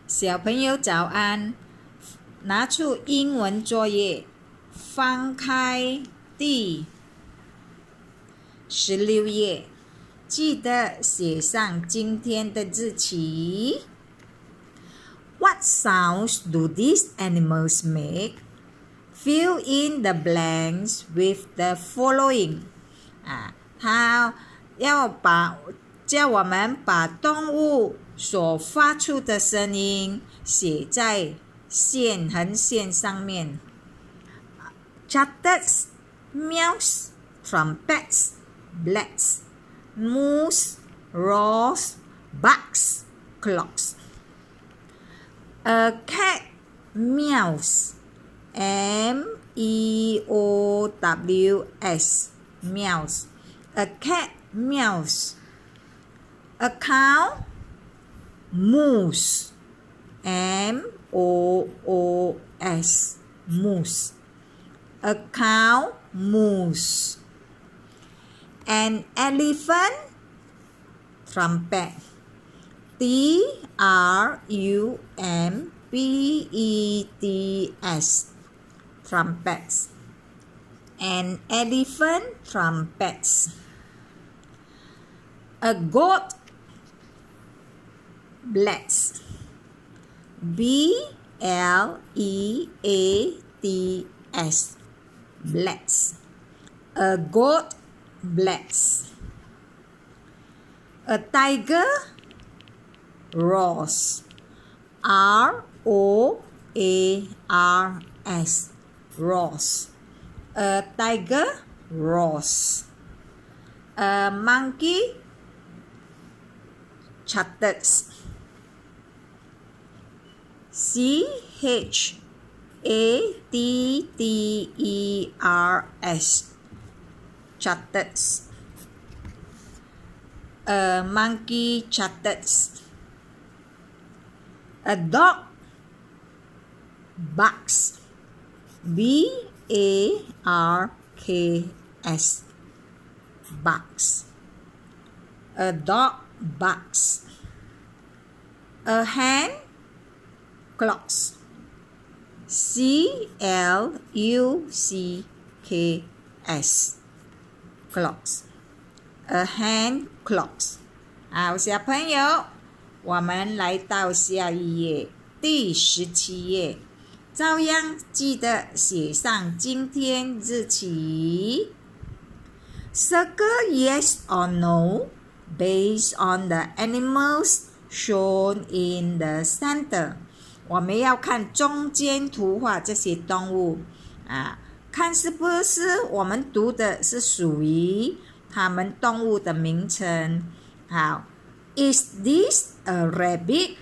小朋友早安，拿出英文作业，翻开第16页，记得写上今天的日期。What sounds do these animals make? Fill in the blanks with the following. 他要叫我们把动物所发出的声音写在横线上面。Chatters, meows, trumpets, blats, moose, roars, barks, clocks. A cat meows. M-E-O-W-S, meows. A cat meows. A cow moose. M-O-O-S, moose. A cow moose. An elephant trumpet. T-R-U-M-P-E-T-S, trumpets. An elephant trumpets. A goat blats. B-L-E-A-T-S, blats. A goat blats. A tiger roars. R-O-A-R-S, roars. A tiger roars. A monkey chatters. C-H-A-T-T-E-R-S, chatters. A monkey chatters. A dog barks. B-A-R-K-S, barks. A dog barks. A hen clucks. C-L-U-C-K-S, clucks. A hen clucks. 好，小朋友，我们来到下一页，第17页，照样记得写上今天日期。Circle yes or no based on the animals shown in the center. 我们要看中间图画这些动物看是不是我们读的是属于它们动物的名称。好 ，Is this a rabbit?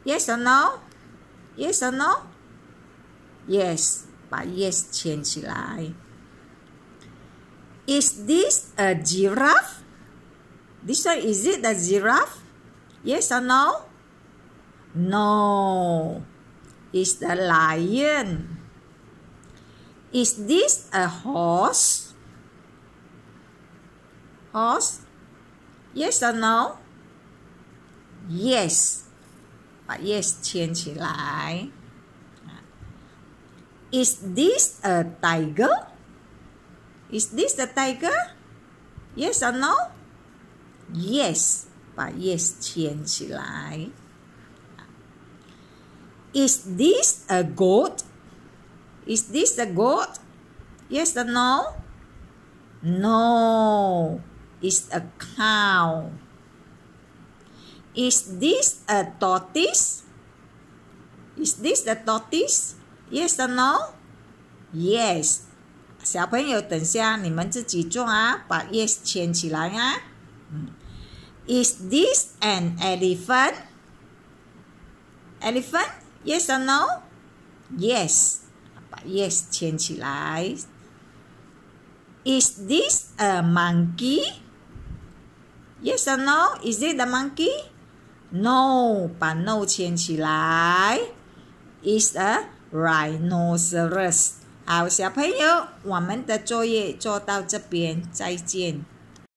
Yes or no? Yes or no? Yes， 把 yes 圈起来。Is this a giraffe? This one, is it a giraffe? Yes or no? No. It's the lion. Is this a horse? Horse? Yes or no? Yes. 把 yes 圈起来。Is this a tiger? Is this a tiger? Yes or no? Yes. 把 yes 圈起来。Is this a goat? Is this a goat? Yes or no? No. It's a cow. Is this a tortoise? Is this a tortoise? Yes or no? Yes. 小朋友，等下你们自己做把 yes 圈起来Is this an elephant? Elephant? Yes or no? Yes. 把 yes 圈起来。Is this a monkey? Yes or no? Is it a monkey? No. 把 no 圈起来。Is a rhinoceros. 好，小朋友，我们的作业做到这边，再见。